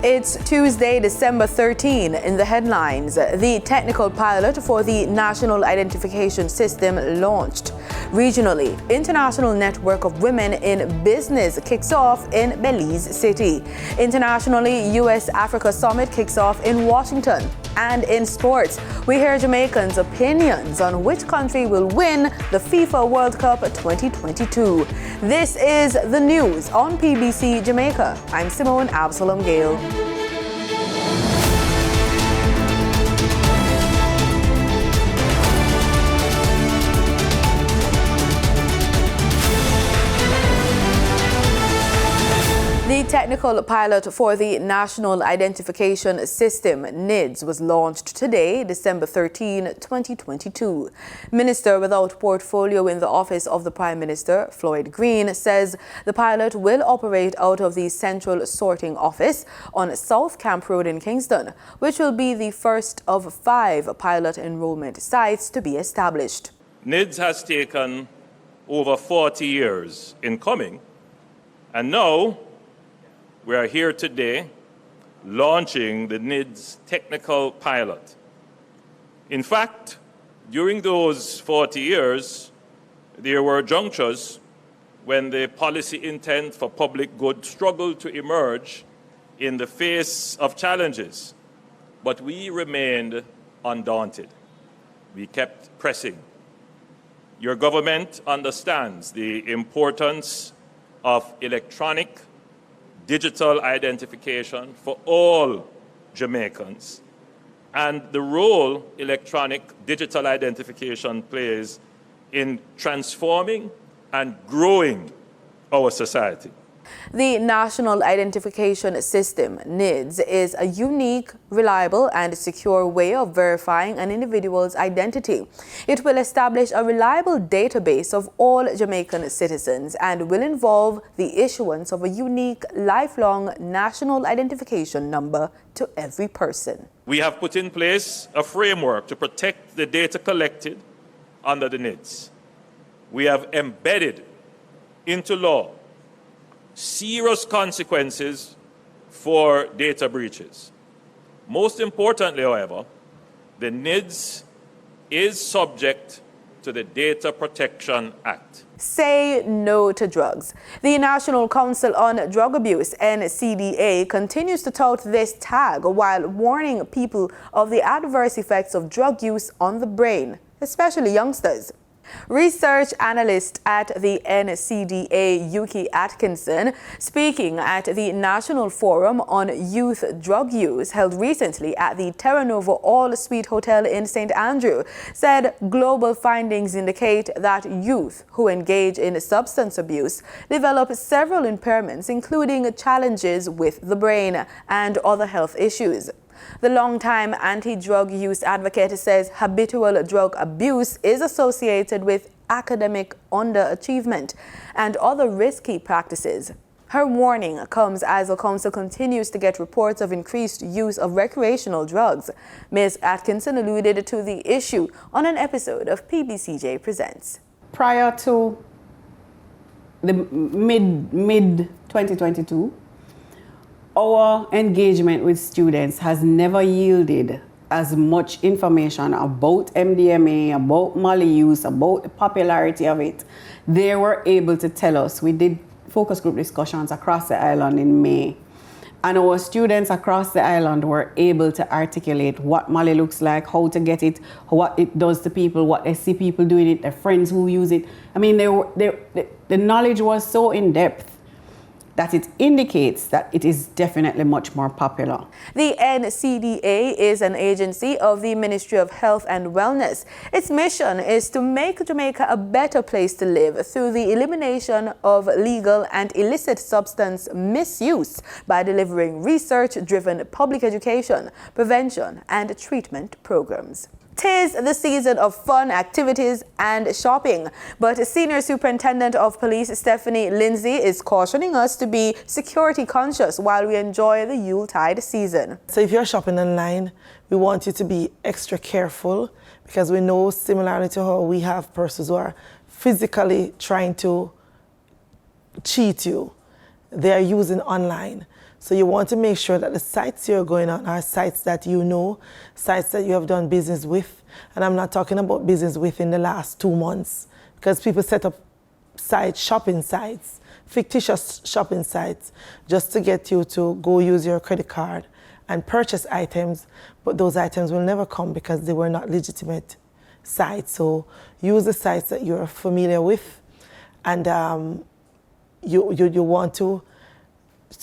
It's Tuesday, December 13. In the headlines, the technical pilot for the National Identification System launched. Regionally, International Network of Women in Business kicks off in Belize City. Internationally, US-Africa Summit kicks off in Washington. And in sports, we hear Jamaicans' opinions on which country will win the FIFA World Cup 2022. This is the news on PBC Jamaica. I'm Simone Absalom Gale. The technical pilot for the National Identification System, NIDS, was launched today, December 13, 2022. Minister without portfolio in the Office of the Prime Minister, Floyd Green, says the pilot will operate out of the Central Sorting Office on South Camp Road in Kingston, which will be the first of 5 pilot enrollment sites to be established. NIDS has taken over 40 years in coming, and now we are here today launching the NIDS technical pilot. In fact, during those 40 years, there were junctures when the policy intent for public good struggled to emerge in the face of challenges. But we remained undaunted. We kept pressing. Your government understands the importance of electronic digital identification for all Jamaicans and the role electronic digital identification plays in transforming and growing our society. The National Identification System, NIDS, is a unique, reliable and secure way of verifying an individual's identity. It will establish a reliable database of all Jamaican citizens and will involve the issuance of a unique, lifelong national identification number to every person. We have put in place a framework to protect the data collected under the NIDS. We have embedded into law serious consequences for data breaches. Most importantly, however, the NIDS is subject to the Data Protection Act. Say no to drugs. The National Council on Drug Abuse, NCDA, continues to tout this tag while warning people of the adverse effects of drug use on the brain, especially youngsters. Research analyst at the NCDA, Yuki Atkinson, speaking at the National Forum on Youth Drug Use held recently at the Terra Nova All-Suite Hotel in St. Andrew, said global findings indicate that youth who engage in substance abuse develop several impairments, including challenges with the brain and other health issues. The longtime anti-drug use advocate says habitual drug abuse is associated with academic underachievement and other risky practices. Her warning comes as the council continues to get reports of increased use of recreational drugs. Ms. Atkinson alluded to the issue on an episode of PBCJ Presents. Prior to the mid-2022, our engagement with students has never yielded as much information about MDMA, about Molly use, about the popularity of it. They were able to tell us. We did focus group discussions across the island in May, and our students across the island were able to articulate what Molly looks like, how to get it, what it does to people, what they see people doing it, their friends who use it. I mean, the knowledge was so in-depth that it indicates that it is definitely much more popular. The NCDA is an agency of the Ministry of Health and Wellness. Its mission is to make Jamaica a better place to live through the elimination of legal and illicit substance misuse by delivering research-driven public education, prevention and treatment programs. 'Tis the season of fun activities and shopping, but Senior Superintendent of Police Stephanie Lindsay is cautioning us to be security conscious while we enjoy the Yuletide season. So if you're shopping online, we want you to be extra careful because we know, similarly to how we have persons who are physically trying to cheat you, they are using online. So you want to make sure that the sites you're going on are sites that you know, sites that you have done business with. And I'm not talking about business with in the last 2 months, because people set up sites, shopping sites, fictitious shopping sites, just to get you to go use your credit card and purchase items, but those items will never come because they were not legitimate sites. So use the sites that you're familiar with, and you want to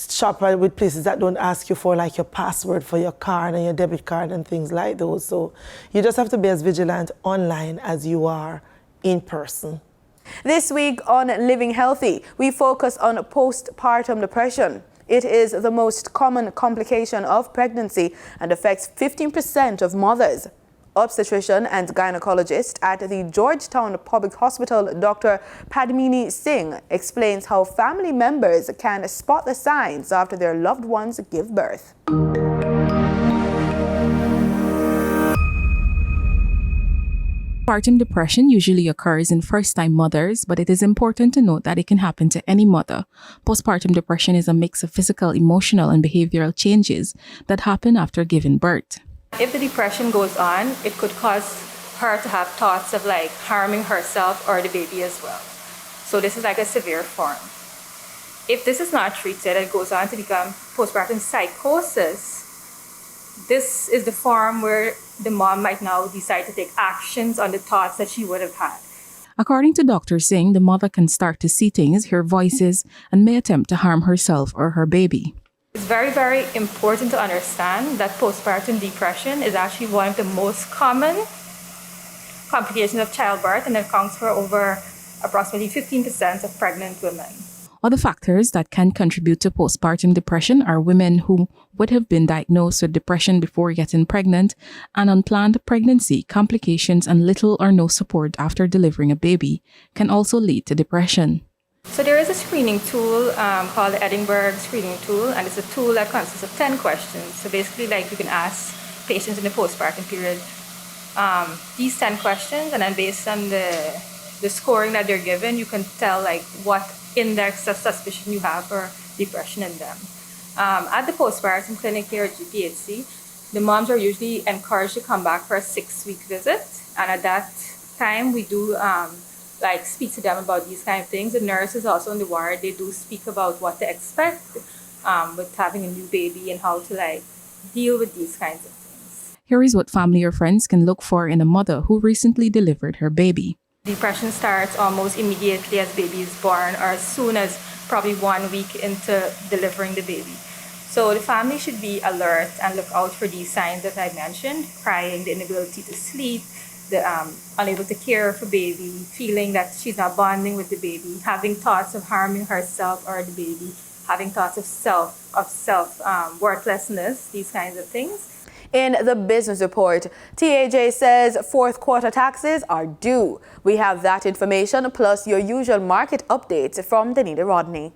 shop with places that don't ask you for like your password for your card and your debit card and things like those. So you just have to be as vigilant online as you are in person. This week on Living Healthy, we focus on postpartum depression. It is the most common complication of pregnancy and affects 15% of mothers. Obstetrician and gynecologist at the Georgetown Public Hospital, Dr. Padmini Singh, explains how family members can spot the signs after their loved ones give birth. Postpartum depression usually occurs in first-time mothers, but it is important to note that it can happen to any mother. Postpartum depression is a mix of physical, emotional, and behavioral changes that happen after giving birth. If the depression goes on, it could cause her to have thoughts of like harming herself or the baby as well. So this is like a severe form. If this is not treated, it goes on to become postpartum psychosis. This is the form where the mom might now decide to take actions on the thoughts that she would have had. According to Dr. Singh, the mother can start to see things, hear voices, and may attempt to harm herself or her baby. It's very, very important to understand that postpartum depression is actually one of the most common complications of childbirth, and it accounts for over approximately 15% of pregnant women. Other factors that can contribute to postpartum depression are women who would have been diagnosed with depression before getting pregnant, and unplanned pregnancy, complications, and little or no support after delivering a baby can also lead to depression. So there is a screening tool called the Edinburgh screening tool, and it's a tool that consists of 10 questions. So basically, like, you can ask patients in the postpartum period these 10 questions, and then based on the scoring that they're given, you can tell like what index of suspicion you have for depression in them. At the postpartum clinic here at GPHC, the moms are usually encouraged to come back for a 6-week visit, and at that time we do speak to them about these kind of things. The nurses also in the ward, they do speak about what to expect with having a new baby and how to deal with these kinds of things. Here is what family or friends can look for in a mother who recently delivered her baby. Depression starts almost immediately as baby is born, or as soon as probably 1 week into delivering the baby. So the family should be alert and look out for these signs that I mentioned: crying, the inability to sleep, the unable to care for baby, feeling that she's not bonding with the baby, having thoughts of harming herself or the baby, having thoughts of worthlessness, these kinds of things. In the business report, TAJ says fourth quarter taxes are due. We have that information plus your usual market updates from Danita Rodney.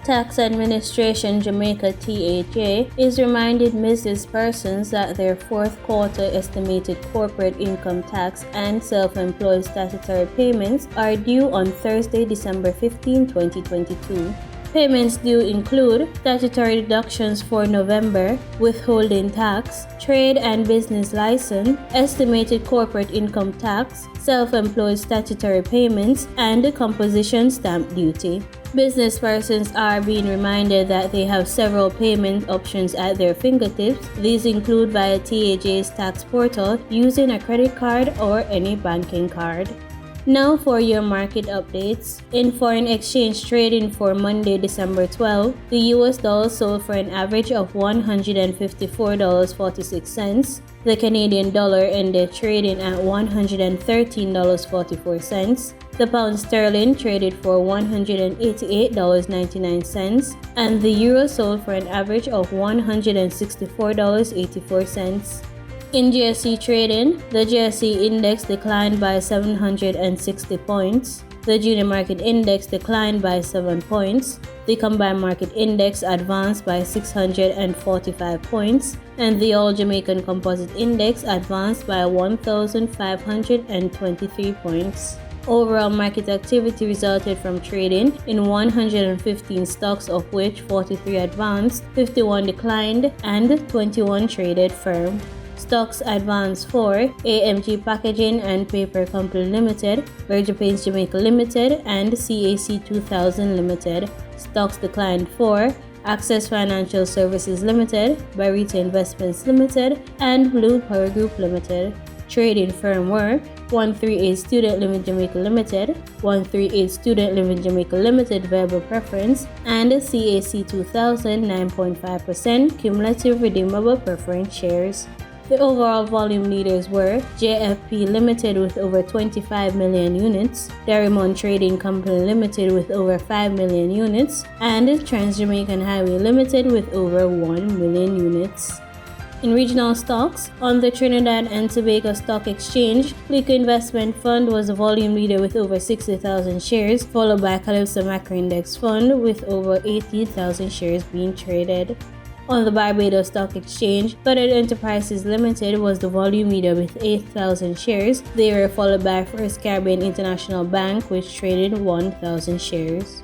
Tax Administration Jamaica (TAJ) is reminding business persons that their fourth quarter estimated corporate income tax and self-employed statutory payments are due on Thursday, December 15, 2022. Payments due include statutory deductions for November, withholding tax, trade and business license, estimated corporate income tax, self-employed statutory payments, and the composition stamp duty. Business persons are being reminded that they have several payment options at their fingertips. These include via TAJ's tax portal, using a credit card or any banking card. Now for your market updates. In foreign exchange trading for Monday, December 12, the US dollar sold for an average of $154.46. The Canadian dollar ended trading at $113.44. The pound sterling traded for $188.99, and the euro sold for an average of $164.84. In GSE trading, the GSE index declined by 760 points. The junior market index declined by 7 points. The combined market index advanced by 645 points, and the all Jamaican composite index advanced by 1,523 points. Overall market activity resulted from trading in 115 stocks, of which 43 advanced, 51 declined, and 21 traded firm. Stocks advanced for AMG Packaging and Paper Company Limited, Virgin Paints Jamaica Limited, and CAC 2000 Limited. Stocks declined for Access Financial Services Limited, Barita Investments Limited, and Blue Power Group Limited. Trading firm were 138 Student Living Jamaica Limited, 138 Student Living Jamaica Limited Variable Preference, and CAC 2000 9.5% Cumulative Redeemable Preference Shares. The overall volume leaders were JFP Limited with over 25 million units, Derrimon Trading Company Limited with over 5 million units, and Trans Jamaican Highway Limited with over 1 million units. In regional stocks, on the Trinidad and Tobago Stock Exchange, Lico Investment Fund was the volume leader with over 60,000 shares, followed by Calypso Macro Index Fund with over 18,000 shares being traded. On the Barbados Stock Exchange, Goddard Enterprises Limited was the volume leader with 8,000 shares. They were followed by First Caribbean International Bank, which traded 1,000 shares.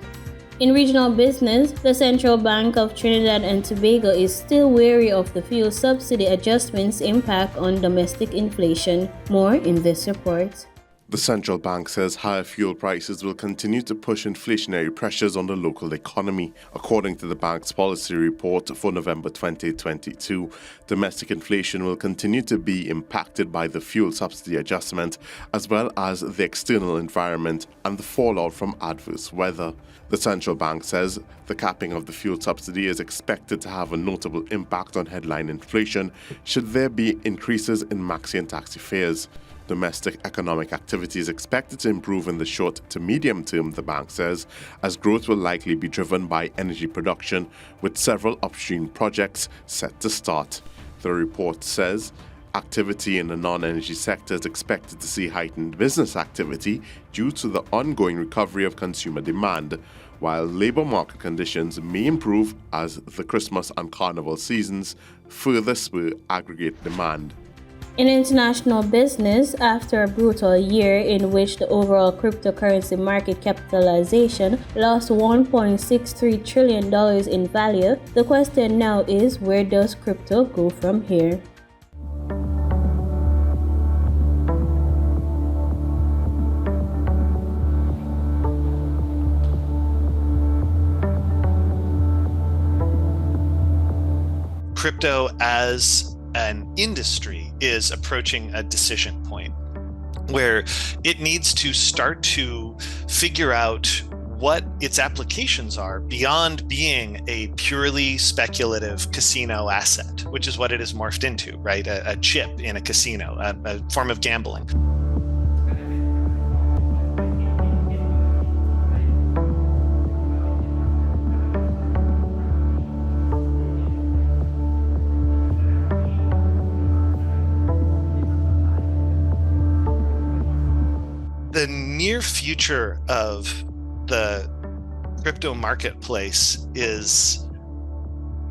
In regional business, the Central Bank of Trinidad and Tobago is still wary of the fuel subsidy adjustment's impact on domestic inflation. More in this report. The central bank says higher fuel prices will continue to push inflationary pressures on the local economy. According to the bank's policy report for November 2022, domestic inflation will continue to be impacted by the fuel subsidy adjustment, as well as the external environment and the fallout from adverse weather. The central bank says the capping of the fuel subsidy is expected to have a notable impact on headline inflation should there be increases in maxi and taxi fares. Domestic economic activity is expected to improve in the short to medium term, the bank says, as growth will likely be driven by energy production, with several upstream projects set to start. The report says activity in the non-energy sector is expected to see heightened business activity due to the ongoing recovery of consumer demand, while labour market conditions may improve as the Christmas and Carnival seasons further spur aggregate demand. In international business, after a brutal year in which the overall cryptocurrency market capitalization lost $1.63 trillion in value, the question now is, where does crypto go from here? Crypto as an industry is approaching a decision point where it needs to start to figure out what its applications are beyond being a purely speculative casino asset, which is what it has morphed into, right? A chip in a casino, a form of gambling. The near future of the crypto marketplace is,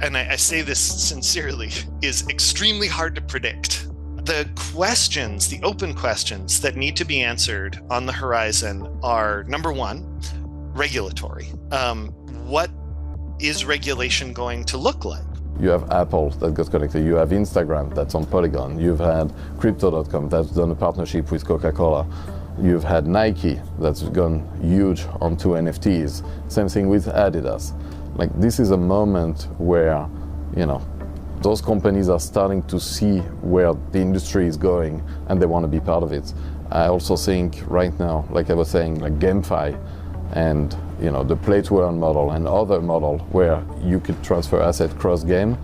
and I say this sincerely, is extremely hard to predict. The questions, the open questions that need to be answered on the horizon are, number one, regulatory. What is regulation going to look like? You have Apple that got connected, you have Instagram that's on Polygon, you've had Crypto.com that's done a partnership with Coca-Cola. You've had Nike that's gone huge onto NFTs. Same thing with Adidas. Like, this is a moment where, those companies are starting to see where the industry is going and they want to be part of it. I also think right now, like I was saying, like GameFi and the play to earn model and other model where you could transfer asset cross game,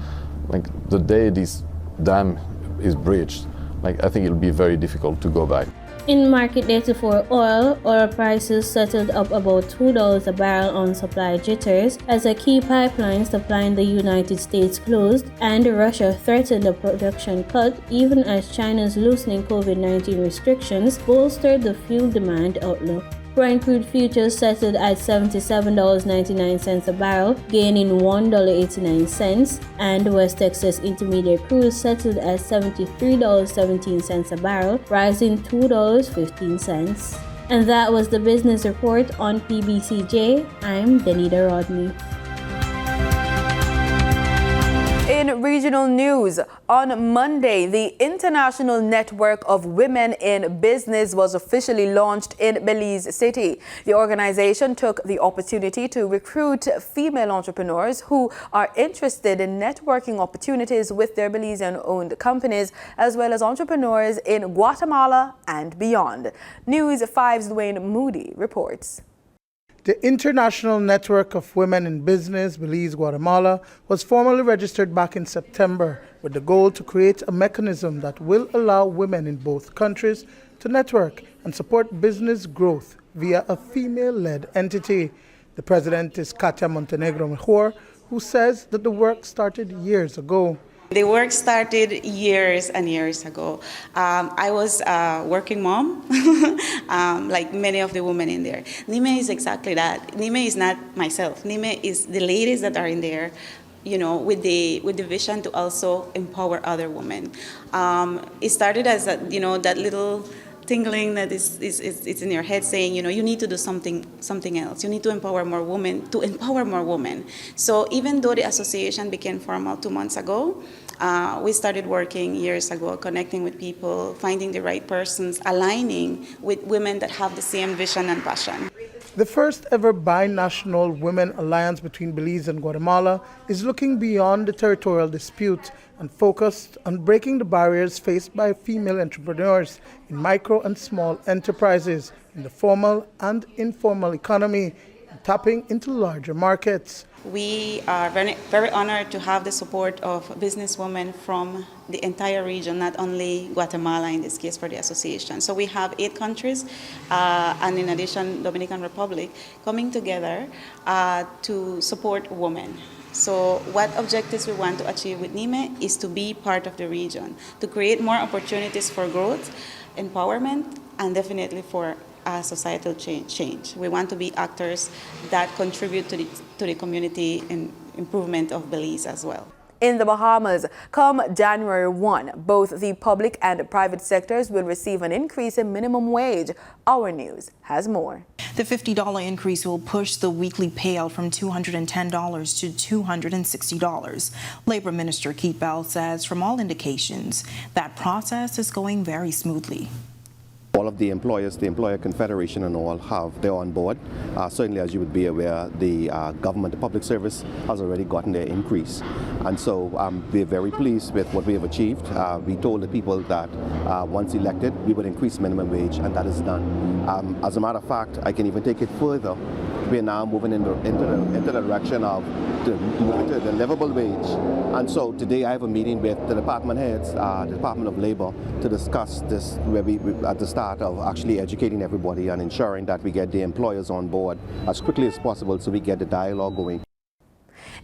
like the day this dam is breached, like I think it'll be very difficult to go back. In market data for oil prices settled up about $2 a barrel on supply jitters as a key pipeline supplying the United States closed, and Russia threatened a production cut even as China's loosening COVID-19 restrictions bolstered the fuel demand outlook. Brent crude futures settled at $77.99 a barrel, gaining $1.89, and West Texas Intermediate crude settled at $73.17 a barrel, rising $2.15. And that was the business report on PBCJ. I'm Denida Rodney. In regional news, on Monday, the International Network of Women in Business was officially launched in Belize City. The organization took the opportunity to recruit female entrepreneurs who are interested in networking opportunities with their Belizean-owned companies, as well as entrepreneurs in Guatemala and beyond. News 5's Dwayne Moody reports. The International Network of Women in Business, Belize, Guatemala, was formally registered back in September with the goal to create a mechanism that will allow women in both countries to network and support business growth via a female-led entity. The president is Katia Montenegro Mejor, who says that the work started years ago. The work started years and years ago. I was a working mom, like many of the women in there. Nime is exactly that. Nime is not myself. Nime is the ladies that are in there, you know, with the vision to also empower other women. It started as that little tingling that is in your head saying, you need to do something else. You need to empower more women. So even though the association became formal 2 months ago, we started working years ago, connecting with people, finding the right persons, aligning with women that have the same vision and passion. The first ever bi-national women alliance between Belize and Guatemala is looking beyond the territorial dispute and focused on breaking the barriers faced by female entrepreneurs in micro and small enterprises in the formal and informal economy and tapping into larger markets. We are very, very honored to have the support of businesswomen from the entire region, not only Guatemala in this case for the association. So we have 8 countries and in addition Dominican Republic coming together to support women. So what objectives we want to achieve with NIME is to be part of the region, to create more opportunities for growth, empowerment, and definitely for societal change. We want to be actors that contribute to the community and improvement of Belize as well. In the Bahamas, come January 1, both the public and private sectors will receive an increase in minimum wage. Our News has more. The $50 increase will push the weekly payout from $210 to $260. Labor Minister Keith Bell says from all indications, that process is going very smoothly. All of the employers, the Employer Confederation and all they're on board. Certainly, as you would be aware, the government, the public service has already gotten their increase. And so we're very pleased with what we have achieved. We told the people that once elected, we would increase minimum wage, and that is done. As a matter of fact, I can even take it further. We're now moving into the direction of moving to the livable wage. And so today I have a meeting with the department heads, the Department of Labor, to discuss this, where we at the start of actually educating everybody and ensuring that we get the employers on board as quickly as possible so we get the dialogue going.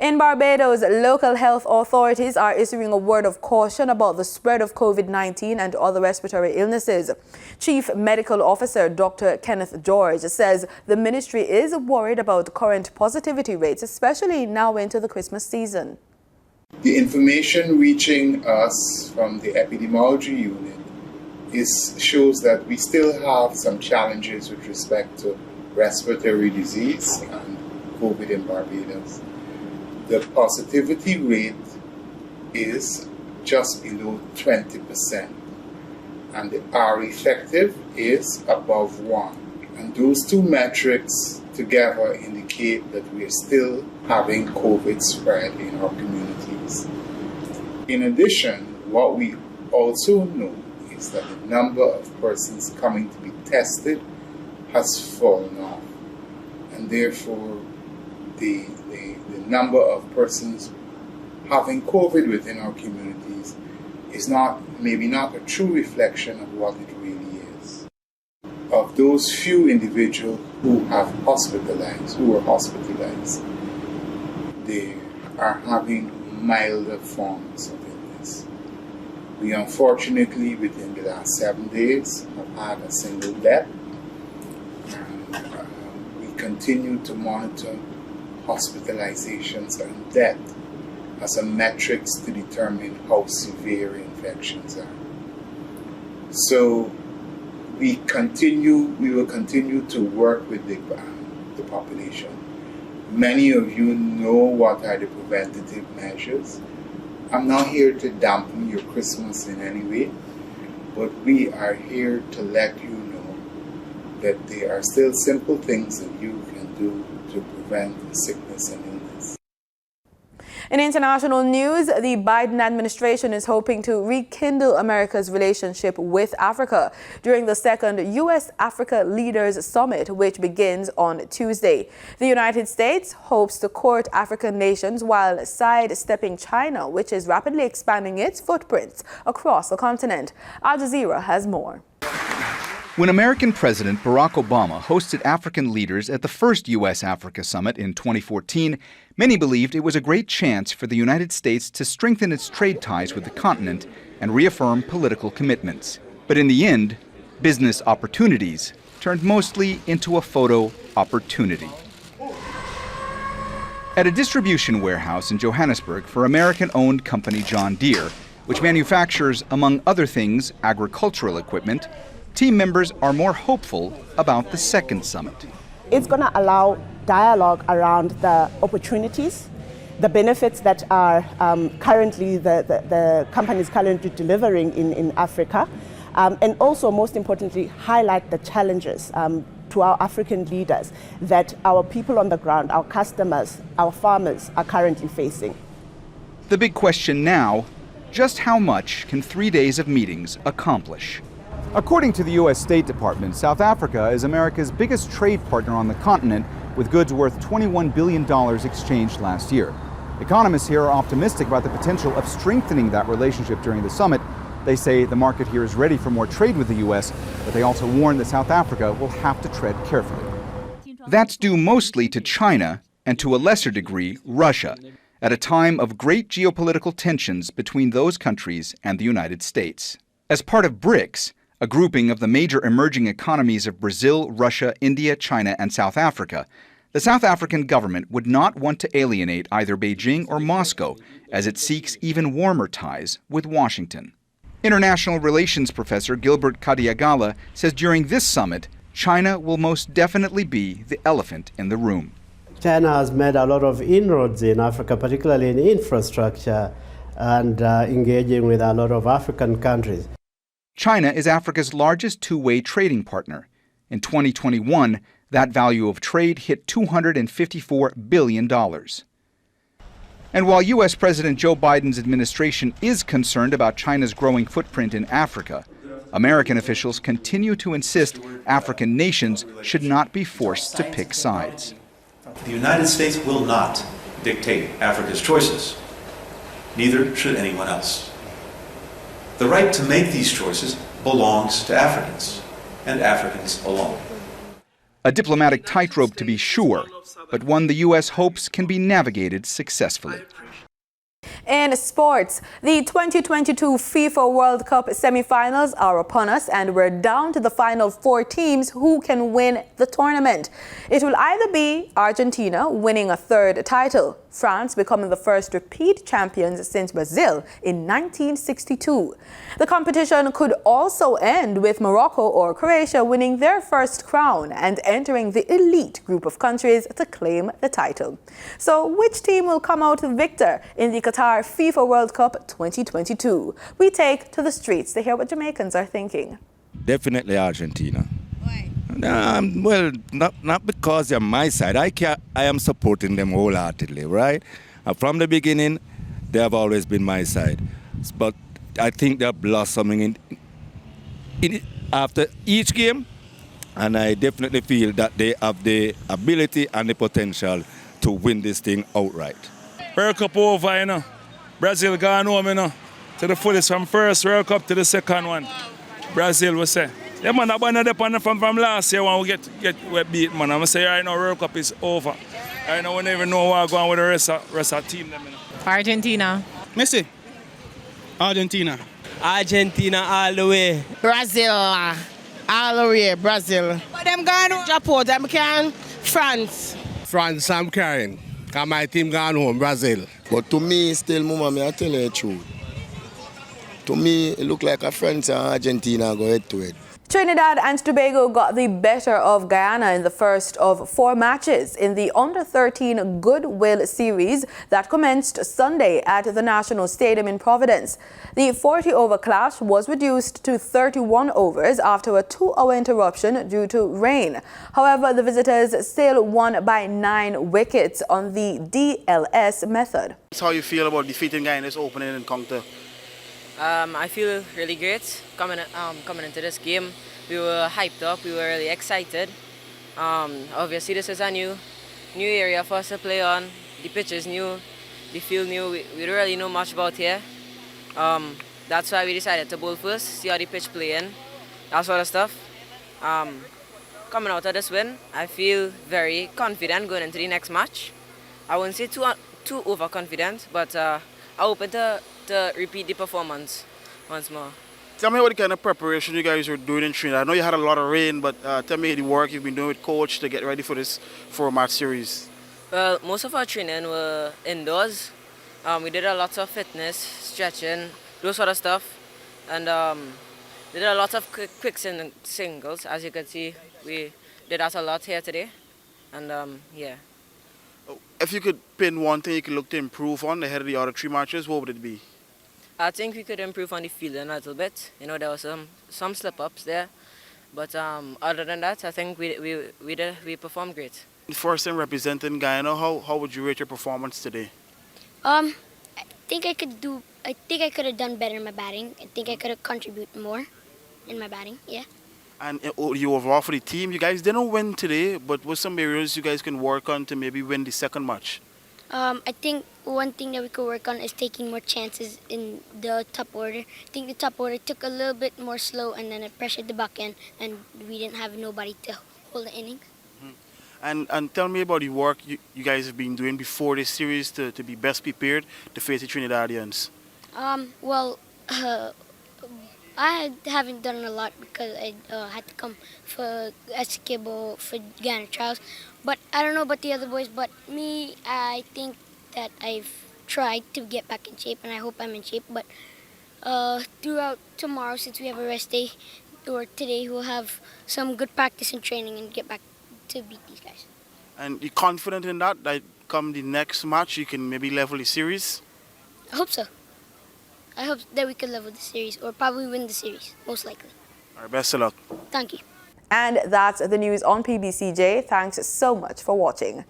In Barbados, local health authorities are issuing a word of caution about the spread of COVID-19 and other respiratory illnesses. Chief Medical Officer Dr. Kenneth George says the ministry is worried about current positivity rates, especially now into the Christmas season. The information reaching us from the epidemiology unit shows that we still have some challenges with respect to respiratory disease and COVID in Barbados. The positivity rate is just below 20%, and the R effective is above 1. And those two metrics together indicate that we are still having COVID spread in our communities. In addition, what we also know is that the number of persons coming to be tested has fallen off, and therefore the number of persons having COVID within our communities is maybe not a true reflection of what it really is. of those few individuals who were hospitalized, they are having milder forms of illness. We unfortunately, within the last 7 days, have had a single death. And we continue to monitor hospitalizations and death as a metrics to determine how severe infections are. So we will continue to work with the population. Many of you know what are the preventative measures. I'm not here to dampen your Christmas in any way, but we are here to let you know that there are still simple things that you can do to prevent sickness and illness. In international news, the Biden administration is hoping to rekindle America's relationship with Africa during the second U.S.-Africa Leaders Summit, which begins on Tuesday. The United States hopes to court African nations while sidestepping China, which is rapidly expanding its footprints across the continent. Al Jazeera has more. When American President Barack Obama hosted African leaders at the first U.S.-Africa Summit in 2014, many believed it was a great chance for the United States to strengthen its trade ties with the continent and reaffirm political commitments. But in the end, business opportunities turned mostly into a photo opportunity. At a distribution warehouse in Johannesburg for American-owned company John Deere, which manufactures, among other things, agricultural equipment, team members are more hopeful about the second summit. It's going to allow dialogue around the opportunities, the benefits that are currently the companies currently delivering in Africa, and also, most importantly, highlight the challenges to our African leaders that our people on the ground, our customers, our farmers are currently facing. The big question now, just how much can 3 days of meetings accomplish? According to the U.S. State Department, South Africa is America's biggest trade partner on the continent, with goods worth $21 billion exchanged last year. Economists here are optimistic about the potential of strengthening that relationship during the summit. They say the market here is ready for more trade with the U.S., but they also warn that South Africa will have to tread carefully. That's due mostly to China and, to a lesser degree, Russia, at a time of great geopolitical tensions between those countries and the United States. As part of BRICS, a grouping of the major emerging economies of Brazil, Russia, India, China, and South Africa, the South African government would not want to alienate either Beijing or Moscow, as it seeks even warmer ties with Washington. International relations professor Gilbert Kadiagala says during this summit, China will most definitely be the elephant in the room. China has made a lot of inroads in Africa, particularly in infrastructure and engaging with a lot of African countries. China is Africa's largest two-way trading partner. In 2021, that value of trade hit $254 billion. And while U.S. President Joe Biden's administration is concerned about China's growing footprint in Africa, American officials continue to insist African nations should not be forced to pick sides. The United States will not dictate Africa's choices. Neither should anyone else. The right to make these choices belongs to Africans, and Africans alone. A diplomatic tightrope to be sure, but one the U.S. hopes can be navigated successfully. In sports, the 2022 FIFA World Cup semi-finals are upon us, and we're down to the final 4 teams who can win the tournament. It will either be Argentina winning a 3rd title, France becoming the first repeat champions since Brazil in 1962. The competition could also end with Morocco or Croatia winning their first crown and entering the elite group of countries to claim the title. So which team will come out victor in the Qatar FIFA World Cup 2022? We take to the streets to hear what Jamaicans are thinking. Definitely Argentina. Why? Well, not because they're my side. I am supporting them wholeheartedly, right? From the beginning, they have always been my side. But I think they're blossoming in after each game, and I definitely feel that they have the ability and the potential to win this thing outright. World Cup over, you know. Brazil gone home, you know, to the fullest from first World Cup to the second one. Brazil, we say. Yeah, man, I won the from last year when we get beat, man. I'm saying right now, World Cup is over. Right now, we don't even know what's going on with the rest of the team. Argentina. Messi. Argentina. Argentina all the way. Brazil. All the way, Brazil. But them gone Japan, them can France. France, I'm carrying. Because my team gone home, Brazil. But to me, still, Mama, I tell you the truth. To me, it look like a France and Argentina go head to head. Trinidad and Tobago got the better of Guyana in the first of 4 matches in the Under-13 Goodwill Series that commenced Sunday at the National Stadium in Providence. The 40-over clash was reduced to 31 overs after a 2-hour interruption due to rain. However, the visitors still won by 9 wickets on the DLS method. How you feel about defeating Guyana's opening encounter? I feel really great coming into this game. We were hyped up. We were really excited. Obviously, this is a new area for us to play on. The pitch is new. The field new. We don't really know much about here. That's why we decided to bowl first, see how the pitch playing, that sort of stuff. Coming out of this win, I feel very confident going into the next match. I wouldn't say too overconfident, but I'm open to repeat the performance once more. Tell me what the kind of preparation you guys are doing in Trinidad. I know you had a lot of rain, but tell me the work you've been doing with coach to get ready for this 4-match series. Well, most of our training were indoors. We did a lot of fitness, stretching, those sort of stuff. And we did a lot of quick singles. As you can see, we did that a lot here today. And yeah. If you could pin one thing you could look to improve on ahead of the other 3 matches, what would it be? I think we could improve on the fielding a little bit. You know, there was some slip-ups there. But other than that, I think we performed great. First time representing Guyana, how would you rate your performance today? I think I could have done better in my batting. I think I could have contributed more in my batting, yeah. And you overall for the team, you guys didn't win today, but what some areas you guys can work on to maybe win the second match? I think one thing that we could work on is taking more chances in the top order. I think the top order took a little bit more slow and then it pressured the back end and we didn't have nobody to hold the innings. And tell me about the work you guys have been doing before this series to be best prepared to face the Trinidadians. I haven't done a lot because I had to come for Esquibo for Guyana trials. But I don't know about the other boys, but me, I think that I've tried to get back in shape, and I hope I'm in shape. But throughout tomorrow, since we have a rest day, or today, we'll have some good practice and training and get back to beat these guys. And you're confident in that come the next match, you can maybe level the series? I hope so. I hope that we could level the series, or probably win the series, most likely. All right, best of luck. Thank you. And that's the news on PBCJ. Thanks so much for watching.